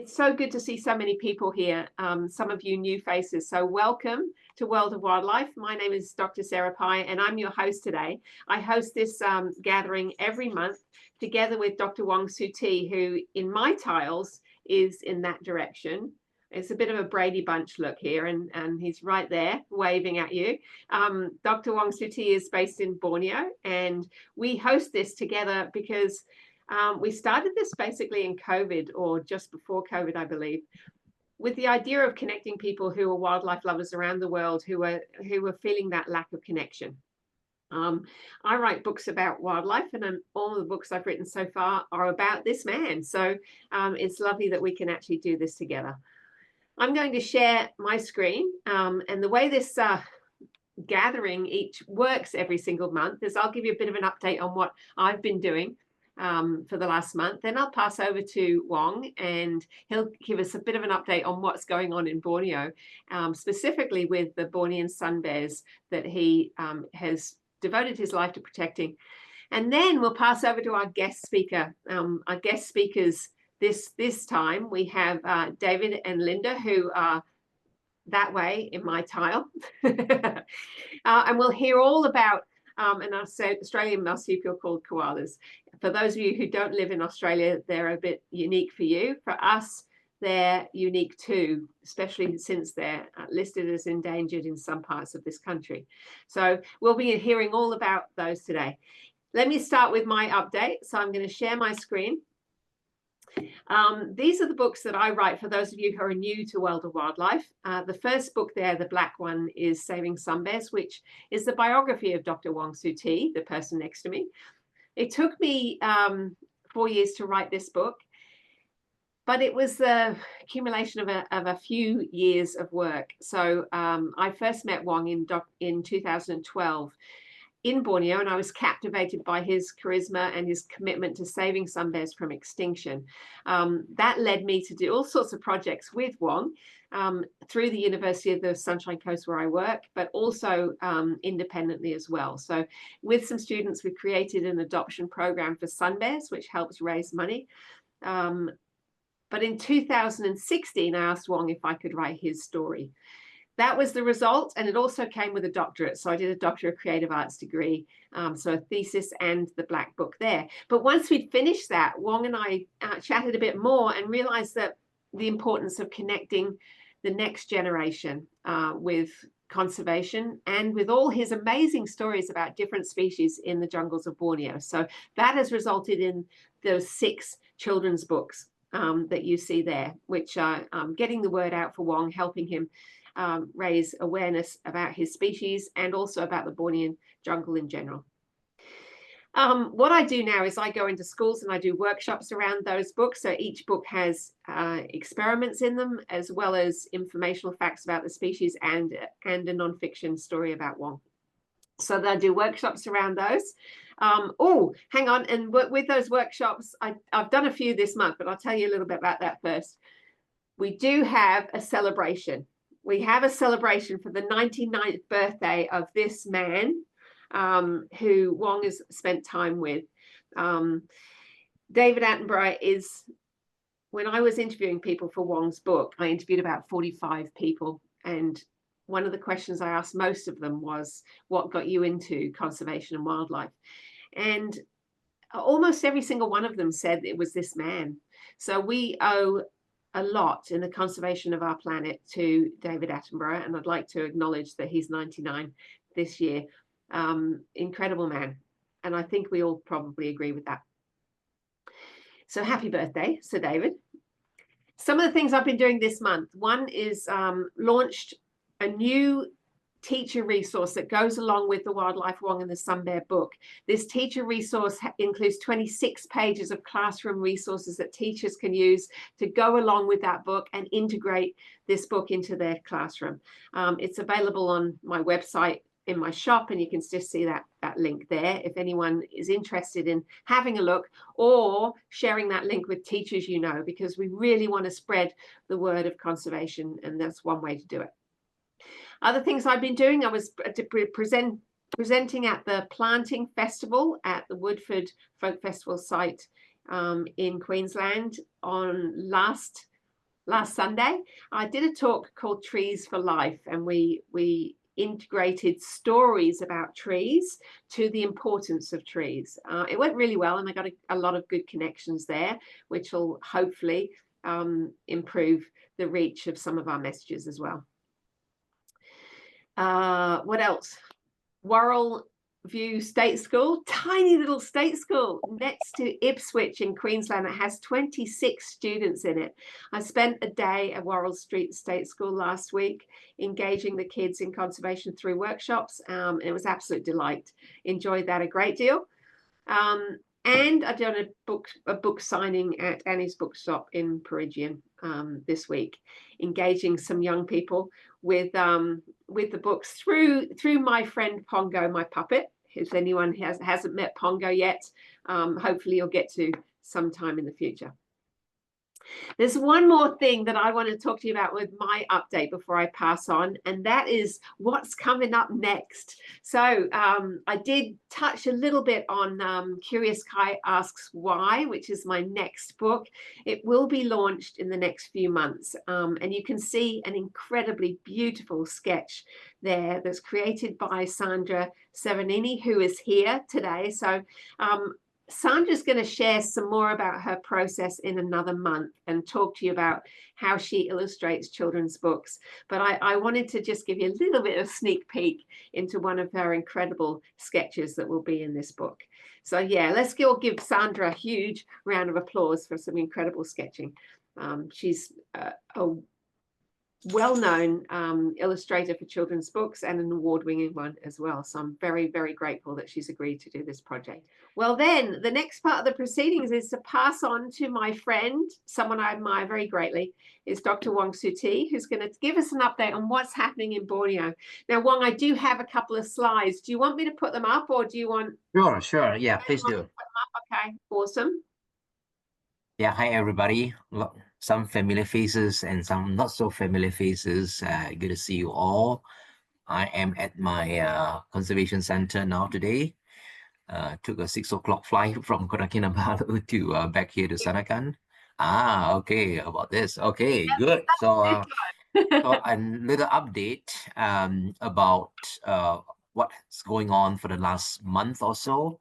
It's so good to see so many people here, some of you new faces. So welcome to World of Wildlife. My name is Dr. Sarah Pye, and I'm your host today. I host this gathering every month together with Dr. Wong Soo Tee, who in my tiles is in that direction. It's a bit of a Brady Bunch look here, and he's right there waving at you. Dr. Wong Soo Tee is based in Borneo, and we host this together because we started this basically in COVID, or just before COVID, I believe, with the idea of connecting people who are wildlife lovers around the world who are feeling that lack of connection. I write books about wildlife, and all the books I've written so far are about this man. So it's lovely that we can actually do this together. I'm going to share my screen, and the way this gathering each works every single month is I'll give you a bit of an update on what I've been doing for the last month. Then I'll pass over to Wong, and he'll give us a bit of an update on what's going on in Borneo, specifically with the Bornean sun bears that he has devoted his life to protecting. And then we'll pass over to our guest speaker. Our guest speakers this time, we have David and Linda, who are that way in my tile. And we'll hear all about an Australian marsupial called koalas. For those of you who don't live in Australia, they're a bit unique for you. For us, they're unique too, especially since they're listed as endangered in some parts of this country. So we'll be hearing all about those today. Let me start with my update. So I'm going to share my screen. These are the books that I write for those of you who are new to World of Wildlife. The first book there, the black one, is Saving Sun Bears, which is the biography of Dr. Wong Soo Tee, the person next to me. It took me 4 years to write this book, but it was the accumulation of a few years of work. So I first met Wong in 2012. In Borneo, and I was captivated by his charisma and his commitment to saving sun bears from extinction. That led me to do all sorts of projects with Wong through the University of the Sunshine Coast where I work, but also independently as well. So with some students, we created an adoption program for sun bears, which helps raise money. But in 2016, I asked Wong if I could write his story. That was the result, and it also came with a doctorate. So I did a Doctor of Creative Arts degree, so a thesis and the black book there. But once we'd finished that, Wong and I chatted a bit more and realized that the importance of connecting the next generation with conservation and with all his amazing stories about different species in the jungles of Borneo. So that has resulted in those 6 children's books that you see there, which are getting the word out for Wong, helping him raise awareness about his species and also about the Bornean jungle in general. What I do now is I go into schools and I do workshops around those books. So each book has experiments in them, as well as informational facts about the species and a nonfiction story about Wong. So I do workshops around those. Oh, hang on. And with those workshops, I've done a few this month, but I'll tell you a little bit about that first. We do have a celebration. We have a celebration for the 99th birthday of this man who Wong has spent time with. David Attenborough is, when I was interviewing people for Wong's book, I interviewed about 45 people. And one of the questions I asked most of them was, what got you into conservation and wildlife? And almost every single one of them said it was this man. So we owe a lot in the conservation of our planet to David Attenborough, and I'd like to acknowledge that he's 99 this year. Incredible man, and I think we all probably agree with that. So happy birthday, Sir David. Some of the things I've been doing this month. One is launched a new teacher resource that goes along with the Wildlife Wong and the Sun Bear book. This teacher resource includes 26 pages of classroom resources that teachers can use to go along with that book and integrate this book into their classroom. It's available on my website in my shop, and you can just see that link there if anyone is interested in having a look or sharing that link with teachers you know, because we really want to spread the word of conservation, and that's one way to do it. Other things I've been doing, I was presenting at the Planting Festival at the Woodfordia Folk Festival site in Queensland on last last Sunday. I did a talk called Trees for Life, and we integrated stories about trees to the importance of trees. It went really well, and I got a lot of good connections there, which will hopefully improve the reach of some of our messages as well. What else? Worrell View State School, tiny little state school next to Ipswich in Queensland. It has 26 students in it. I spent a day at Worrell Street State School last week, engaging the kids in conservation through workshops. It was absolute delight. Enjoyed that a great deal. And I've done a book signing at Annie's Bookshop in Perigian this week, engaging some young people with the books through my friend Pongo, my puppet. If anyone hasn't met Pongo yet, hopefully you'll get to sometime in the future. There's one more thing that I want to talk to you about with my update before I pass on, and that is what's coming up next. So I did touch a little bit on Curious Kai Asks Why, which is my next book. It will be launched in the next few months, and you can see an incredibly beautiful sketch there that's created by Sandra Severini, who is here today. So Sandra's going to share some more about her process in another month and talk to you about how she illustrates children's books. But I wanted to just give you a little bit of sneak peek into one of her incredible sketches that will be in this book. So yeah, let's give Sandra a huge round of applause for some incredible sketching. She's a well-known illustrator for children's books and an award-winning one as well. So I'm very, very grateful that she's agreed to do this project. Well, then the next part of the proceedings is to pass on to my friend, someone I admire very greatly, is Dr. Wong Suu-Ti, who's going to give us an update on what's happening in Borneo. Now, Wong, I do have a couple of slides. Do you want me to put them up, or do you want... Sure. Yeah, please do. Okay, awesome. Yeah, hi everybody. Some familiar faces and some not so familiar faces. Good to see you all. I am at my conservation center now today. Took a 6 o'clock flight from Kota Kinabalu to back here to Sanakan. Okay, about this. Okay, good. So a little update about what's going on for the last month or so.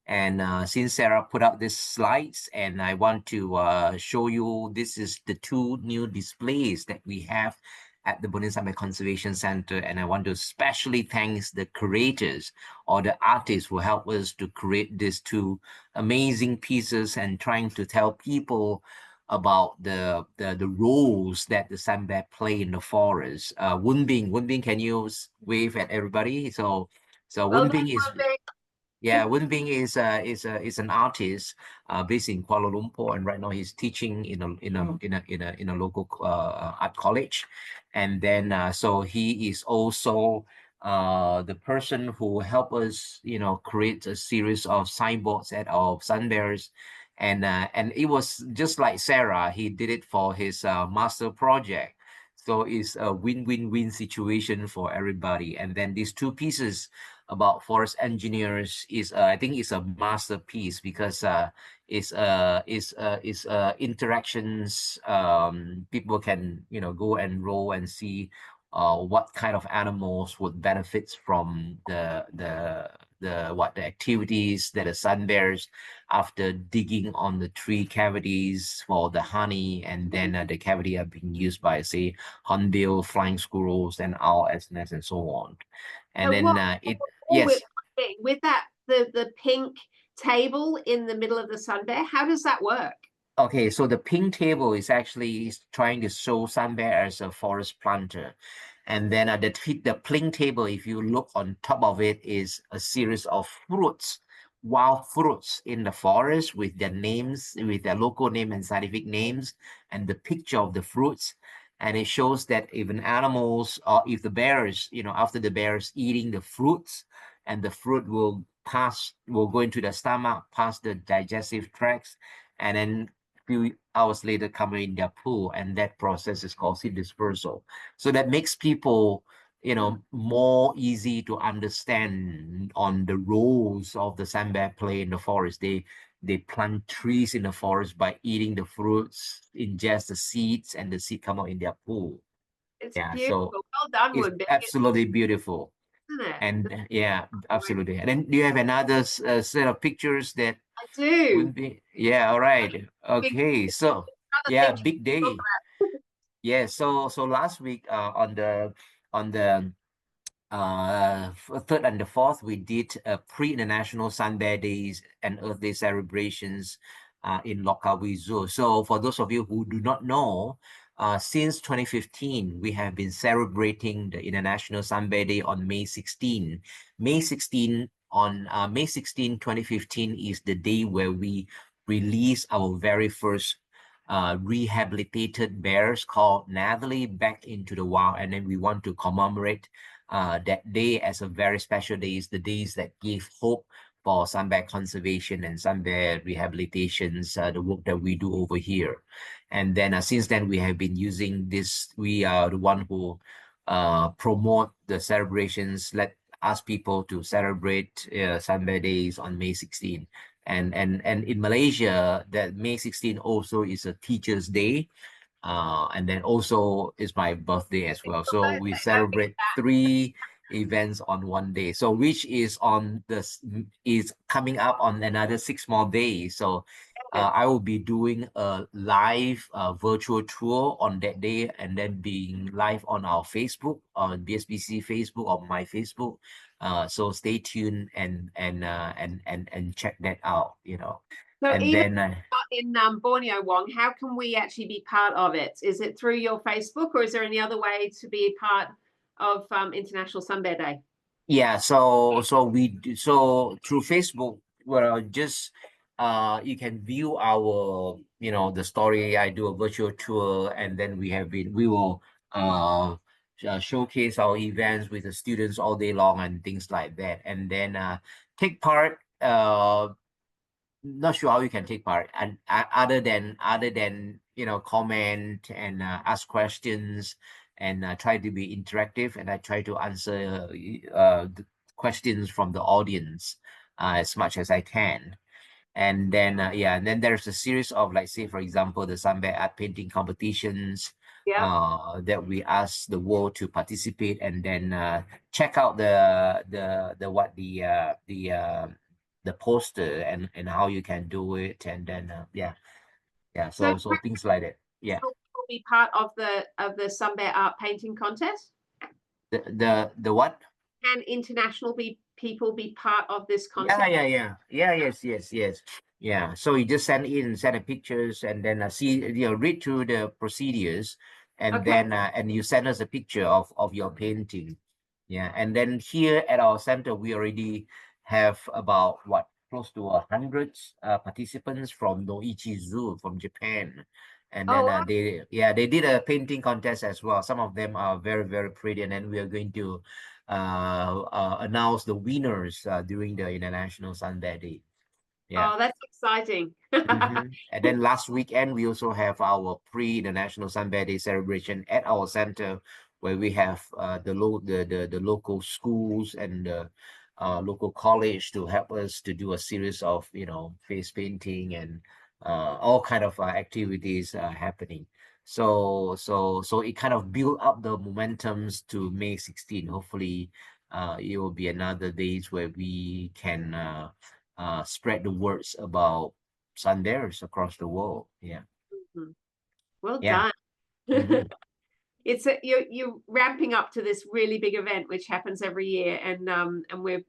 And since Sarah put out these slides, and I want to show you, this is the 2 new displays that we have at the Borneo Sampai Conservation Center. And I want to especially thank the curators or the artists who helped us to create these 2 amazing pieces and trying to tell people about the roles that the sun bear play in the forest. Woon Bing, can you wave at everybody? So Woon Bing is... Yeah, Woon Bing is an artist based in Kuala Lumpur, and right now he's teaching in a local art college. And then so he is also the person who helped us, create a series of signboards at our sun bears. And it was just like Sarah, he did it for his master project. So it's a win-win-win situation for everybody. And then these 2 pieces about forest engineers is I think it's a masterpiece, because it's interactions. People can go and roll and see what kind of animals would benefit from the activities that the sun bears after digging on the tree cavities for the honey, and then the cavity are being used by, say, hornbill, flying squirrels, and owl nests, and so on. And then yes, with that the pink table in the middle of the sun bear, how does that work? Okay, so the pink table is actually trying to show sun bear as a forest planter. And then the pink table, if you look on top of it, is a series of fruits, wild fruits in the forest with their names, with their local name and scientific names, and the picture of the fruits. And it shows that even animals, or if the bears, after the bears eating the fruits, and the fruit will go into the stomach, past the digestive tracts, and then few hours later come in their poo, and that process is called seed dispersal. So that makes people, more easy to understand on the roles of the sun bear play in the forest. They they plant trees in the forest by eating the fruits, ingest the seeds, and the seed come out in their pool. It's Yeah, beautiful. so Well done, it's Woodbeck, absolutely beautiful. isn't it? And yeah, I absolutely. And then do you have another set of pictures that do. would be? Yeah, all right. Big Okay, so other yeah, things big to talk day. Yeah, so last week on the 3rd and the 4th, we did pre-international Sun Bear Days and Earth Day celebrations in Lokawi Zoo. So for those of you who do not know, since 2015, we have been celebrating the International Sun Bear Day on May 16. May 16, 2015 is the day where we released our very first rehabilitated bears called Nathalie back into the wild, and then we want to commemorate that day as a very special day. Is the days that give hope for sun bear conservation and sun bear rehabilitations, the work that we do over here. And then since then, we have been using this. We are the one who promote the celebrations, let ask people to celebrate sun bear days on May 16. And in Malaysia, that May 16 also is a Teachers' Day. And then also is my birthday as well. So we celebrate 3 events on one day. So which is is coming up on another 6 more days. So about. I will be doing a live virtual tour on that day, and then being live on our Facebook, on BSBC Facebook, or my Facebook. So stay tuned and check that out. So And even then in Borneo, Wong, how can we actually be part of it? Is it through your Facebook, or is there any other way to be part of International Sun Bear Day? yeah, so through Facebook, well, just you can view our, the story. I do a virtual tour, and then we will showcase our events with the students all day long and things like that, and then take part. Not sure how you can take part, and other than comment and ask questions, and try to be interactive, and I try to answer the questions from the audience as much as I can. And then and then there's a series of, like, say for example, the Sun Bear art painting competitions Yeah. that we ask the world to participate, and then check out the poster and how you can do it, and then So so things like that. Yeah, will be part of the Sun Bear art painting contest. the what? Can international people be part of this contest? Yes. Yeah. So you just send the pictures, and then read through the procedures, and Okay. then and you send us a picture of your painting. Yeah. And then here at our center, we already have about close to 100 participants from Noichi Zoo from Japan. And Oh, then wow. they did a painting contest as well. Some of them are very, very pretty, and then we are going to announce the winners during the International Sun Bear Day. Yeah. Oh, that's exciting. And then last weekend, we also have our pre-International Sun Bear Day celebration at our center, where we have the local schools and the local college to help us to do a series of face painting and all kind of activities happening. So it kind of build up the momentums to May 16. Hopefully, it will be another days where we can spread the words about sun bears across the world. Yeah. Mhm. Well Yeah. done. Hmm. You're ramping up to this really big event which happens every year, and we're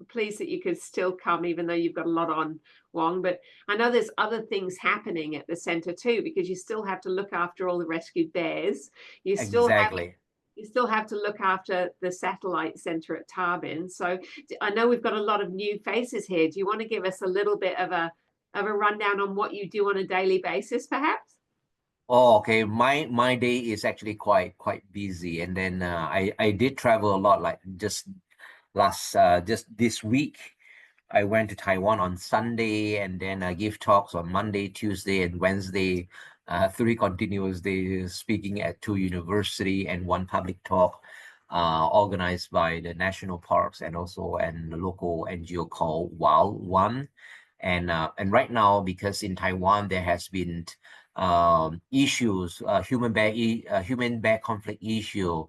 pleased that you could still come even though you've got a lot on, Wong. But I know there's other things happening at the center too, because you still have to look after all the rescued bears. You still have Exactly. you still have to look after the satellite center at Tarbin. So I know we've got a lot of new faces here. Do you want to give us a little bit of a rundown on what you do on a daily basis, perhaps? Oh, okay. My day is actually quite busy, and then I did travel a lot. Like just this week, I went to Taiwan on Sunday, and then I give talks on Monday, Tuesday, and Wednesday. 3 continuous days speaking at 2 university and 1 public talk, organized by the national parks and also the local NGO called Wild One. And right now, because in Taiwan there has been issues, human bear conflict issue,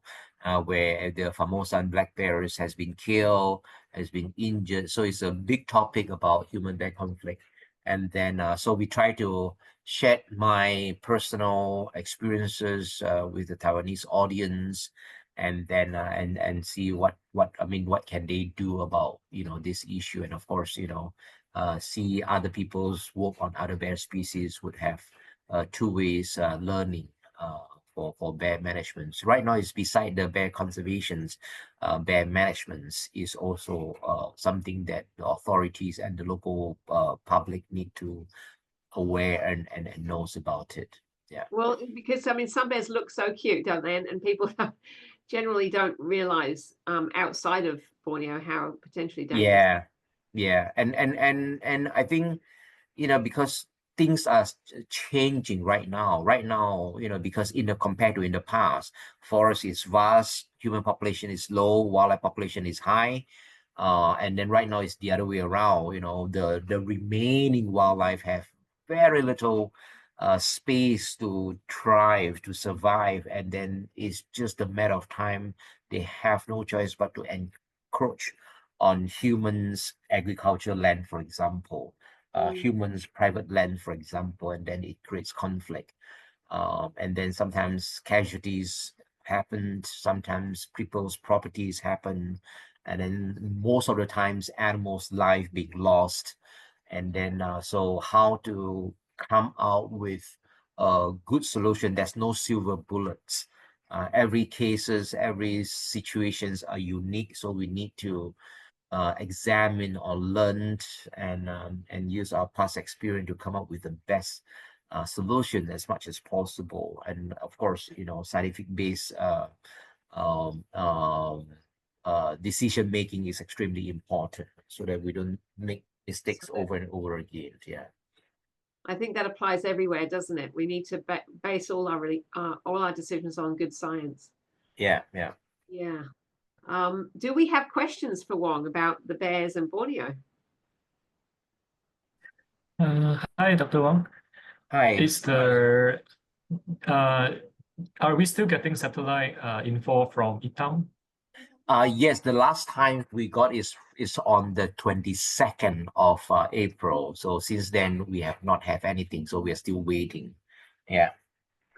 where the Formosan black bears has been killed, has been injured. So it's a big topic about human bear conflict. And then so we try to share my personal experiences with the Taiwanese audience, and then and see what what can they do about this issue. And of course, see other people's work on other bear species would have two ways learning for bear management. So right now, it's beside the bear conservations, bear management is also something that the authorities and the local public need to aware and knows about it. Yeah. Well, because I mean, some bears look so cute, don't they? And people generally don't realize outside of Borneo how potentially dangerous. Yeah, and I think because things are changing right now. Right now, because compared to in the past, forest is vast, human population is low, wildlife population is high. And then right now it's the other way around. The remaining wildlife have very little space to thrive, to survive, and then it's just a matter of time. They have no choice but to encroach on humans' agricultural land, for example, humans' private land, for example, and then it creates conflict. And then sometimes casualties happen, sometimes people's properties happen, and then most of the times animals' life being lost. And then so how to come out with a good solution? There's no silver bullets. Every cases, every situations are unique, so we need to examine or learn and use our past experience to come up with the best solution as much as possible. And of course, scientific based um, um, decision making is extremely important so that we don't make mistakes So over and over again. Yeah. I think that applies everywhere, doesn't it? We need to base all our decisions on good science. Yeah. Yeah. Yeah. Do we have questions for Wong about the bears and Borneo? Hi, Dr. Wong. Hi. Is the are we still getting satellite info from Itam? Yes, the last time we got is on the 22nd of April. So since then we have not have anything. So we are still waiting. Yeah,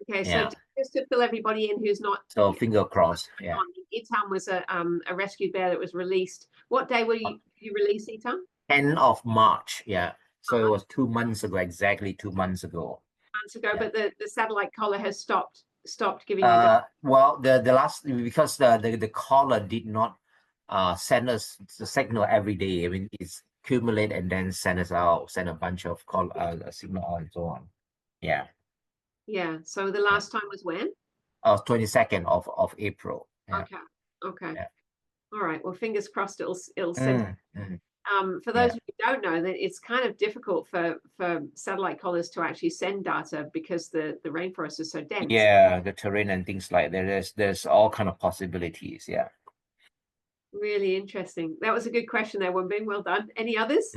Okay, so yeah. just to fill everybody in who's not So finger crossed. Yeah. Itam was a rescue bear that was released. What day were you release Itam? 10th of March. Yeah. So it Uh-huh. was 2 months ago, exactly 2 months ago. Months ago, Yeah. but the satellite collar has stopped giving you data. Well, the last, because the caller did not send us the signal every day. I mean, it's accumulate and then send a bunch of call signal and so on. Yeah. Yeah. So the Yeah. last time was when? 22nd of April. Yeah. Okay. Okay. Yeah. All right. Well, fingers crossed it'll send. For Yeah. those who don't know, that it's kind of difficult for satellite collars to actually send data because the rainforest is so dense. Yeah, the terrain and things like that. There's all kind of possibilities. Yeah. Really interesting. That was a good question there, Wenbing. Well done. Any others?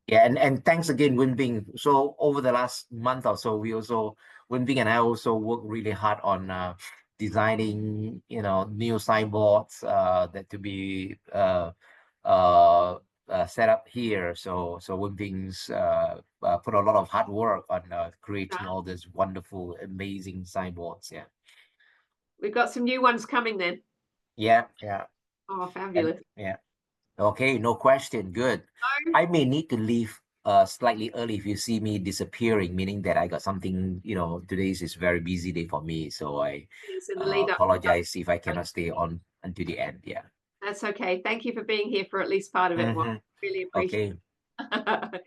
Yeah, and thanks again, Wenbing. So over the last month or so, Wenbing and I also work really hard on designing, new signboards that to be set up here. So Wenbing's put a lot of hard work on creating all these wonderful, amazing signboards. Yeah. We've got some new ones coming then. Yeah. Oh, fabulous. Yeah. Okay, no question. Good. I may need to leave slightly early if you see me disappearing, meaning that I got something, today is very busy day for me. So I In the lead up. apologize if I cannot stay on until the end. Yeah. That's okay. Thank you for being here for at least part of it. Well, really appreciate it.